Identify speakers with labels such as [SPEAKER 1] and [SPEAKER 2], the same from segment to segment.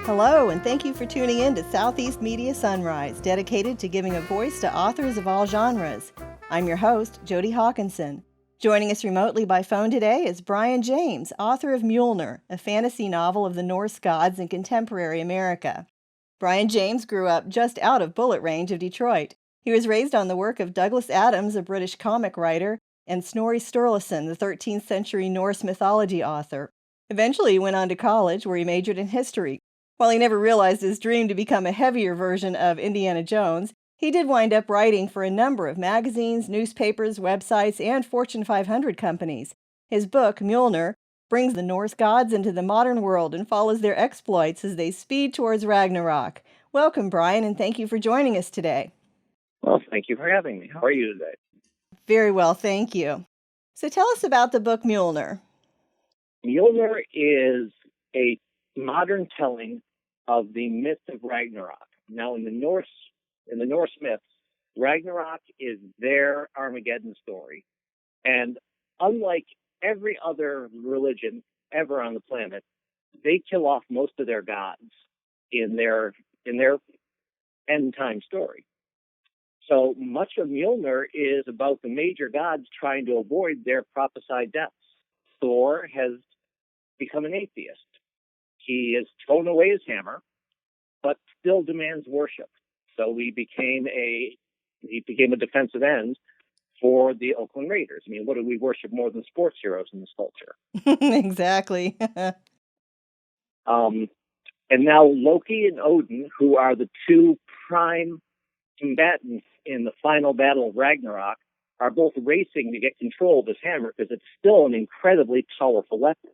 [SPEAKER 1] Hello, and thank you for tuning in to Southeast Media Sunrise, dedicated to giving a voice to authors of all genres. I'm your host, Jodi Hockinson. Joining us remotely by phone today is Brian James, author of Mjolnir, a fantasy novel of the Norse gods in contemporary America. Brian James grew up just out of bullet range of Detroit. He was raised on the work of Douglas Adams, a British comic writer, and Snorri Sturluson, the 13th century Norse mythology author. Eventually, he went on to college, where he majored in history. While he never realized his dream to become a heavier version of Indiana Jones, he did wind up writing for a number of magazines, newspapers, websites, and Fortune 500 companies. His book, Mjolnir, brings the Norse gods into the modern world and follows their exploits as they speed towards Ragnarok. Welcome, Brian, and thank you for joining us today.
[SPEAKER 2] Well, thank you for having me. How are you today?
[SPEAKER 1] Very well, thank you. So tell us about the book Mjolnir.
[SPEAKER 2] Mjolnir is a modern telling of the myth of Ragnarok. Now, in the Norse myths, Ragnarok is their Armageddon story. And unlike every other religion ever on the planet, they kill off most of their gods in their end time story. So much of Mjolnir is about the major gods trying to avoid their prophesied deaths. Thor has become an atheist. He has thrown away his hammer, but still demands worship. So he became a defensive end for the Oakland Raiders. I mean, what do we worship more than sports heroes in this culture?
[SPEAKER 1] Exactly.
[SPEAKER 2] And now Loki and Odin, who are the two prime combatants in the final battle of Ragnarok, are both racing to get control of this hammer because it's still an incredibly powerful weapon.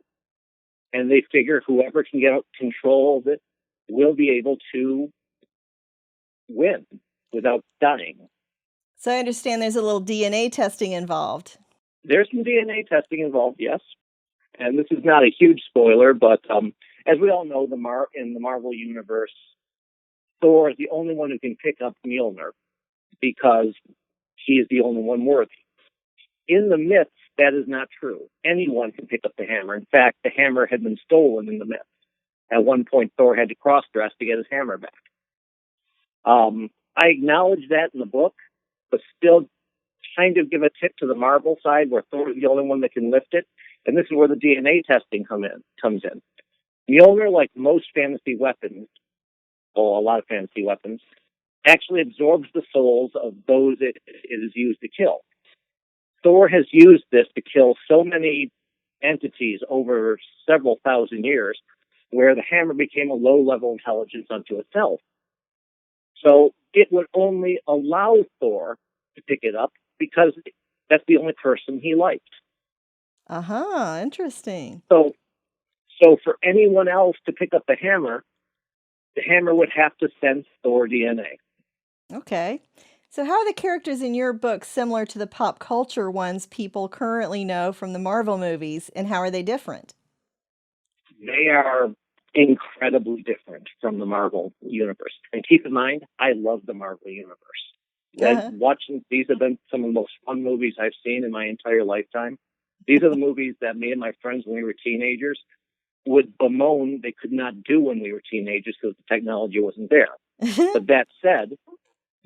[SPEAKER 2] And they figure whoever can get control of it will be able to win without dying.
[SPEAKER 1] So I understand there's a little DNA testing involved.
[SPEAKER 2] There's some DNA testing involved, yes. And this is not a huge spoiler, but as we all know, in the Marvel Universe, Thor is the only one who can pick up Mjolnir because he is the only one worthy. In the myths, that is not true. Anyone can pick up the hammer. In fact, the hammer had been stolen in the myths. At one point, Thor had to cross-dress to get his hammer back. I acknowledge that in the book, but still kind of give a tip to the Marvel side where Thor is the only one that can lift it. And this is where the DNA testing comes in. Mjolnir, like most fantasy weapons, or a lot of fantasy weapons, actually absorbs the souls of those it is used to kill. Thor has used this to kill so many entities over several thousand years, where the hammer became a low-level intelligence unto itself. So it would only allow Thor to pick it up because that's the only person he liked.
[SPEAKER 1] Interesting.
[SPEAKER 2] So for anyone else to pick up the hammer would have to sense Thor DNA.
[SPEAKER 1] Okay. So how are the characters in your book similar to the pop culture ones people currently know from the Marvel movies, and how are they different?
[SPEAKER 2] They are incredibly different from the Marvel Universe. And keep in mind, I love the Marvel Universe. These have been some of the most fun movies I've seen in my entire lifetime. These are the movies that me and my friends, when we were teenagers, would bemoan they could not do when we were teenagers because the technology wasn't there. But that said,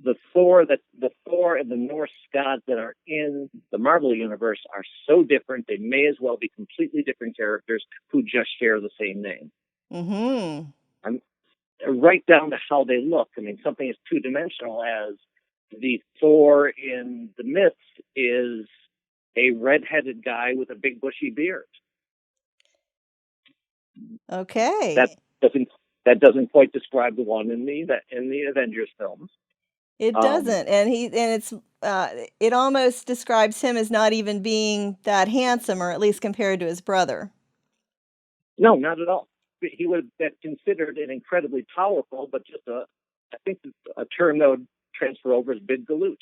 [SPEAKER 2] the Thor and the Norse gods that are in the Marvel Universe are so different, they may as well be completely different characters who just share the same name.
[SPEAKER 1] Mm-hmm.
[SPEAKER 2] I'm right down to how they look. I mean, something as two-dimensional as the Thor in the myths is a red-headed guy with a big bushy beard.
[SPEAKER 1] Okay.
[SPEAKER 2] That doesn't quite describe the one in the Avengers films.
[SPEAKER 1] It doesn't, and it almost describes him as not even being that handsome, or at least compared to his brother.
[SPEAKER 2] No, not at all. He would have been considered an incredibly powerful, but just I think a term that would transfer over is big galoot.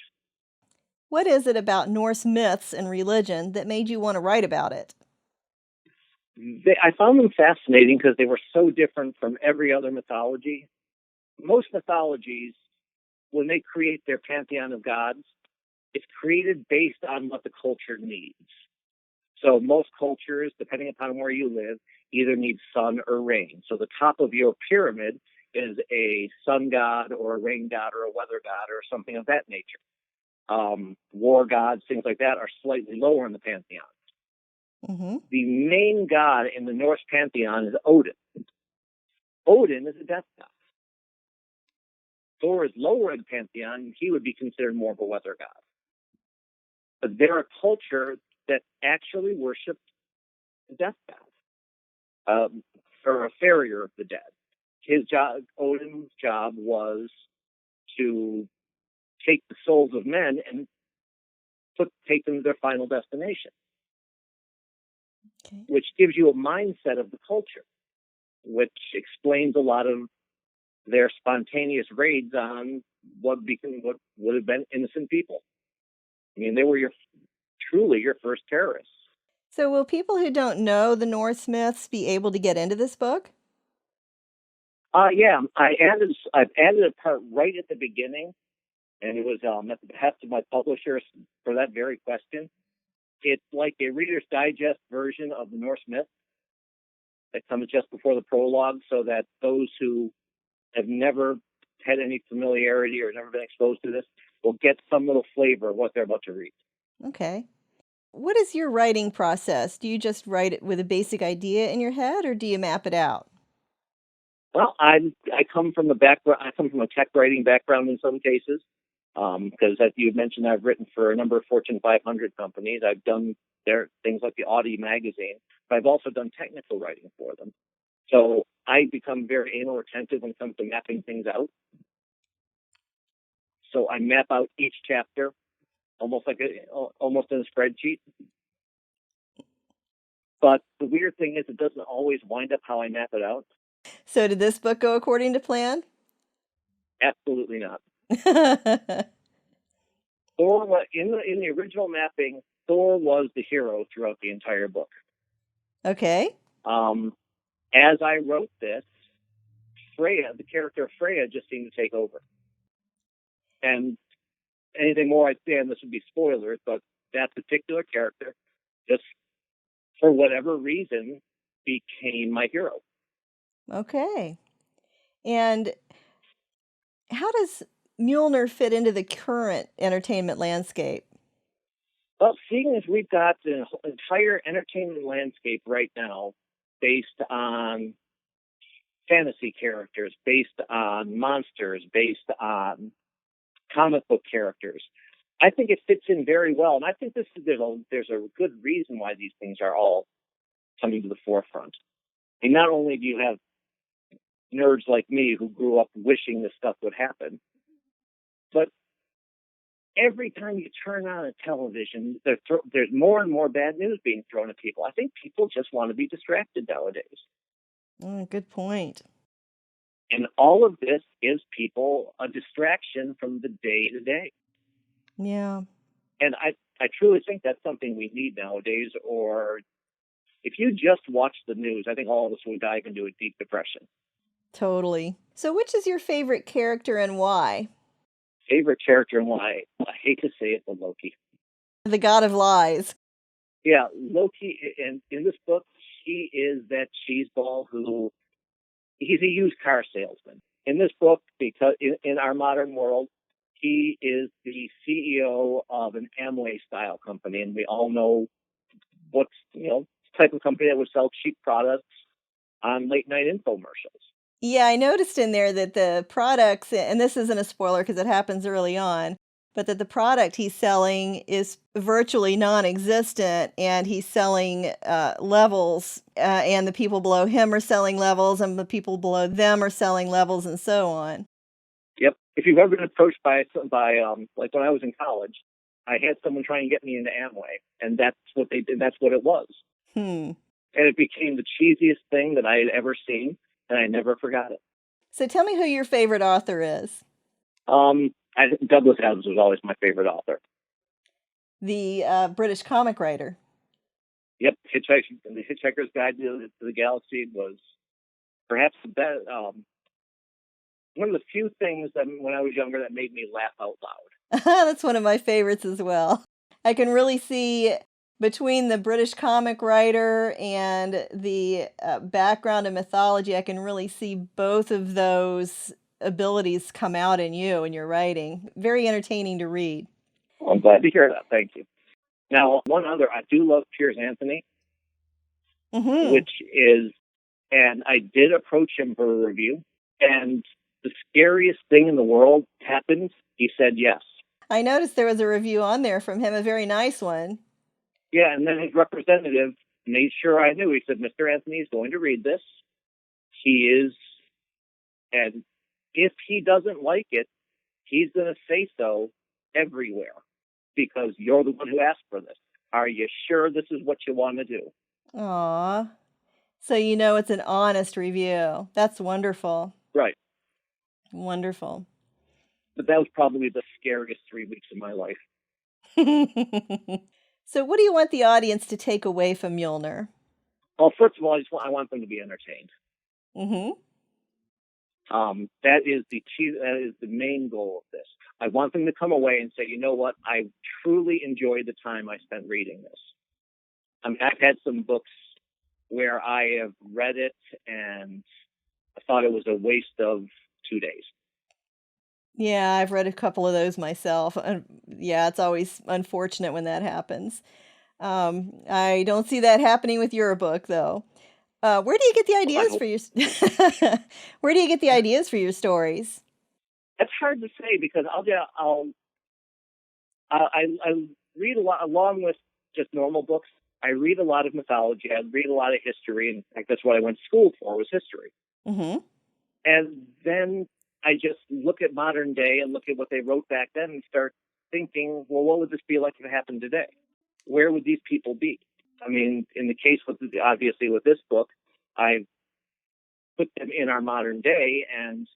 [SPEAKER 1] What is it about Norse myths and religion that made you want to write about it?
[SPEAKER 2] I found them fascinating because they were so different from every other mythology. Most mythologies, when they create their pantheon of gods, it's created based on what the culture needs. So most cultures, depending upon where you live, either need sun or rain. So the top of your pyramid is a sun god or a rain god or a weather god or something of that nature. War gods, things like that, are slightly lower in the pantheon.
[SPEAKER 1] Mm-hmm.
[SPEAKER 2] The main god in the Norse pantheon is Odin. Odin is a death god. Thor is lower in the pantheon. He would be considered more of a weather god. But they're a culture that actually worshipped the death god, or a farrier of the dead. His job, Odin's job, was to take the souls of men and take them to their final destination,
[SPEAKER 1] Okay.
[SPEAKER 2] which gives you a mindset of the culture, which explains a lot of their spontaneous raids on what would have been innocent people. I mean, they were truly your first terrorists.
[SPEAKER 1] So will people who don't know the Norse myths be able to get into this book?
[SPEAKER 2] Yeah, I've added a part right at the beginning, and it was at the behest of my publisher for that very question. It's like a Reader's Digest version of the Norse myth that comes just before the prologue, so that those who have never had any familiarity or never been exposed to this will get some little flavor of what they're about to read.
[SPEAKER 1] Okay. What is your writing process? Do you just write it with a basic idea in your head, or do you map it out?
[SPEAKER 2] Well, I come from a tech writing background in some cases, because as you mentioned, I've written for a number of Fortune 500 companies. I've done their things like the Audi magazine, but I've also done technical writing for them. So I become very anal retentive when it comes to mapping things out. So I map out each chapter almost in a spreadsheet. But the weird thing is, it doesn't always wind up how I map it out.
[SPEAKER 1] So did this book go according to plan?
[SPEAKER 2] Absolutely not. Thor, in the original mapping, Thor was the hero throughout the entire book.
[SPEAKER 1] Okay.
[SPEAKER 2] As I wrote this, Freya, the character of Freya, just seemed to take over. And anything more I'd say, and this would be spoilers, but that particular character, just for whatever reason, became my hero.
[SPEAKER 1] Okay. And how does Mjolnir fit into the current entertainment landscape?
[SPEAKER 2] Well, seeing as we've got an entire entertainment landscape right now based on fantasy characters, based on monsters, based on comic book characters, I think it fits in very well. And I think there's a good reason why these things are all coming to the forefront. And not only do you have nerds like me who grew up wishing this stuff would happen, but every time you turn on a television, there's more and more bad news being thrown at people. I think people just want to be distracted nowadays.
[SPEAKER 1] Good point.
[SPEAKER 2] And all of this gives people a distraction from the day to day.
[SPEAKER 1] Yeah.
[SPEAKER 2] And I truly think that's something we need nowadays. Or if you just watch the news, I think all of us would dive into a deep depression.
[SPEAKER 1] Totally. So which is your favorite character and why?
[SPEAKER 2] Favorite character and why? I hate to say it, but Loki.
[SPEAKER 1] The god of lies.
[SPEAKER 2] Yeah, Loki, in this book, he is that cheeseball who, he's a used car salesman. In this book, because in our modern world, he is the CEO of an Amway-style company, and we all know what's, type of company that would sell cheap products on late-night infomercials.
[SPEAKER 1] Yeah, I noticed in there that the products, and this isn't a spoiler because it happens early on, but that the product he's selling is virtually non-existent, and he's selling levels, and the people below him are selling levels, and the people below them are selling levels, and so on.
[SPEAKER 2] Yep. If you've ever been approached by like when I was in college, I had someone try and get me into Amway, and that's what they did. That's what it was. And it became the cheesiest thing that I had ever seen, and I never forgot it.
[SPEAKER 1] So tell me who your favorite author is.
[SPEAKER 2] Douglas Adams was always my favorite author.
[SPEAKER 1] The British comic writer.
[SPEAKER 2] Yep, The Hitchhiker's Guide to the Galaxy was perhaps the best. One of the few things that when I was younger that made me laugh out loud.
[SPEAKER 1] That's one of my favorites as well. I can really see Between the British comic writer and the background in mythology, I can really see both of those abilities come out in you and your writing. Very entertaining to read.
[SPEAKER 2] Well, I'm glad to hear that. Thank you. Now, one other, I do love Piers Anthony, which is, and I did approach him for a review, and the scariest thing in the world happened. He said yes.
[SPEAKER 1] I noticed there was a review on there from him, a very nice one.
[SPEAKER 2] Yeah, and then his representative made sure I knew. He said, Mr. Anthony is going to read this. He is, and if he doesn't like it, he's going to say so everywhere because you're the one who asked for this. Are you sure this is what you want to do?
[SPEAKER 1] Aw. So you know it's an honest review. That's wonderful.
[SPEAKER 2] Right.
[SPEAKER 1] Wonderful.
[SPEAKER 2] But that was probably the scariest 3 weeks of my life.
[SPEAKER 1] So what do you want the audience to take away from Mjolnir?
[SPEAKER 2] Well, first of all, I want them to be entertained.
[SPEAKER 1] Mm-hmm.
[SPEAKER 2] That is the main goal of this. I want them to come away and say, you know what? I truly enjoyed the time I spent reading this. I've had some books where I have read it and I thought it was a waste of 2 days.
[SPEAKER 1] Yeah, I've read a couple of those myself. Yeah, it's always unfortunate when that happens. I don't see that happening with your book, though. Where do you get the ideas for your Where do you get the ideas for your stories?
[SPEAKER 2] That's hard to say because I read a lot along with just normal books. I read a lot of mythology. I read a lot of history. In fact, that's what I went to school for, was history.
[SPEAKER 1] Mm-hmm.
[SPEAKER 2] And then I just look at modern day and look at what they wrote back then and start thinking, well, what would this be like if it happened today? Where would these people be? I mean, in the case obviously with this book, I put them in our modern day and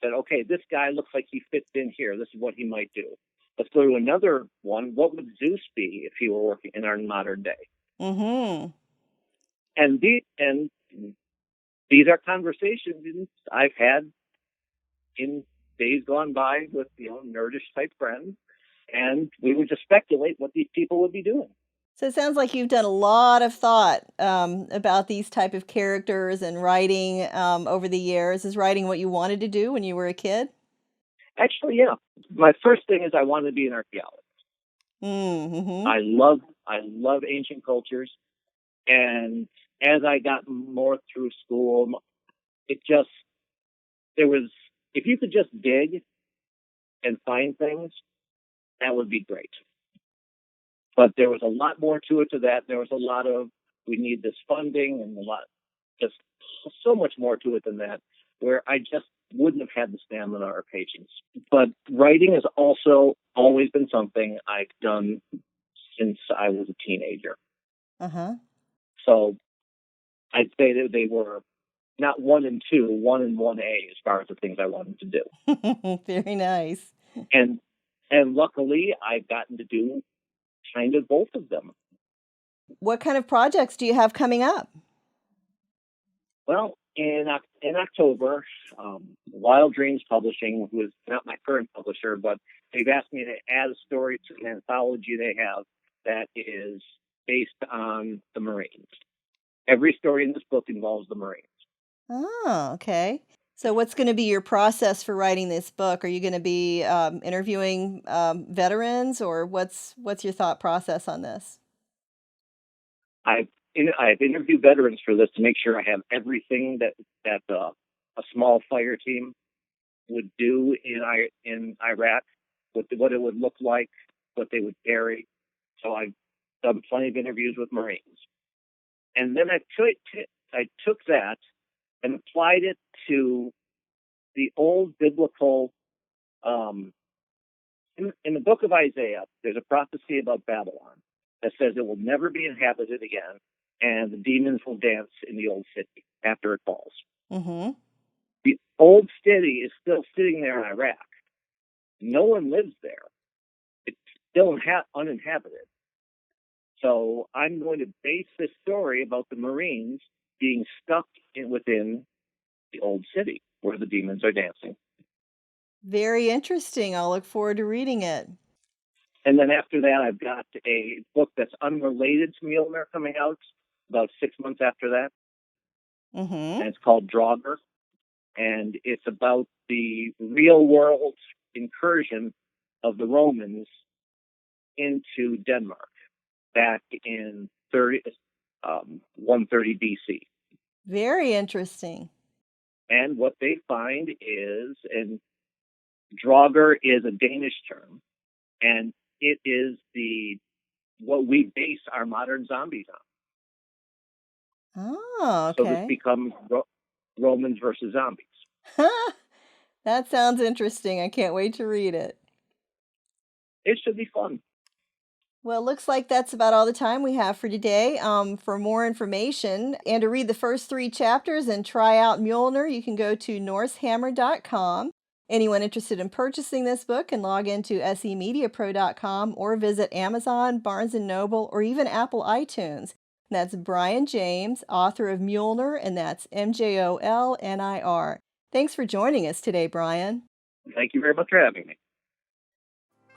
[SPEAKER 2] said, okay, this guy looks like he fits in here. This is what he might do. Let's go to another one. What would Zeus be if he were working in our modern day?
[SPEAKER 1] Mm-hmm.
[SPEAKER 2] And these are conversations I've had in days gone by with, nerdish type friends, and we would just speculate what these people would be doing.
[SPEAKER 1] So it sounds like you've done a lot of thought about these type of characters and writing over the years. Is writing what you wanted to do when you were a kid?
[SPEAKER 2] Actually, yeah. My first thing is I wanted to be an archaeologist.
[SPEAKER 1] Mm-hmm.
[SPEAKER 2] I love ancient cultures, and as I got more through school, if you could just dig and find things, that would be great. But there was a lot more to that. There was a lot of, we need this funding and just so much more to it than that, where I just wouldn't have had the stamina or patience. But writing has also always been something I've done since I was a teenager.
[SPEAKER 1] Uh-huh.
[SPEAKER 2] So I'd say that they were not 1 and 2, 1 and 1A as far as the things I wanted to do.
[SPEAKER 1] Very nice.
[SPEAKER 2] And luckily, I've gotten to do kind of both of them.
[SPEAKER 1] What kind of projects do you have coming up?
[SPEAKER 2] Well, in October, Wild Dreams Publishing, who is not my current publisher, but they've asked me to add a story to an anthology they have that is based on the Marines. Every story in this book involves the Marines.
[SPEAKER 1] Oh, okay. So what's going to be your process for writing this book? Are you going to be interviewing veterans, or what's your thought process on this?
[SPEAKER 2] I've interviewed veterans for this to make sure I have everything that a small fire team would do in Iraq, what it would look like, what they would carry. So I've done plenty of interviews with Marines, and then I took that and applied it to the old biblical. In the book of Isaiah, there's a prophecy about Babylon that says it will never be inhabited again, and the demons will dance in the old city after it falls.
[SPEAKER 1] Mm-hmm.
[SPEAKER 2] The old city is still sitting there in Iraq. No one lives there. It's still uninhabited. So I'm going to base this story about the Marines being stuck within the old city where the demons are dancing.
[SPEAKER 1] Very interesting. I'll look forward to reading it.
[SPEAKER 2] And then after that, I've got a book that's unrelated to Mjolnir coming out about 6 months after that.
[SPEAKER 1] Mm-hmm.
[SPEAKER 2] And it's called Draugr. And it's about the real world incursion of the Romans into Denmark back in 130 BC.
[SPEAKER 1] Very interesting.
[SPEAKER 2] And what they find is, and Draugr is a Danish term, and it is what we base our modern zombies on.
[SPEAKER 1] Oh,
[SPEAKER 2] So this
[SPEAKER 1] okay.
[SPEAKER 2] becomes Romans versus zombies.
[SPEAKER 1] That sounds interesting. I can't wait to read it.
[SPEAKER 2] It should be fun.
[SPEAKER 1] Well, looks like that's about all the time we have for today. For more information and to read the first 3 chapters and try out Mjolnir, you can go to norsehammer.com. Anyone interested in purchasing this book can log into semediapro.com or visit Amazon, Barnes & Noble, or even Apple iTunes. That's Brian James, author of Mjolnir, and that's Mjolnir. Thanks for joining us today, Brian.
[SPEAKER 2] Thank you very much for having me.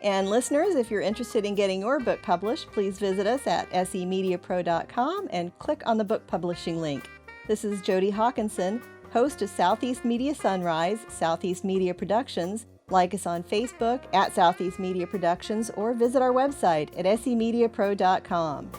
[SPEAKER 1] And listeners, if you're interested in getting your book published, please visit us at semediapro.com and click on the book publishing link. This is Jodi Hockinson, host of Southeast Media Sunrise, Southeast Media Productions. Like us on Facebook at Southeast Media Productions or visit our website at semediapro.com.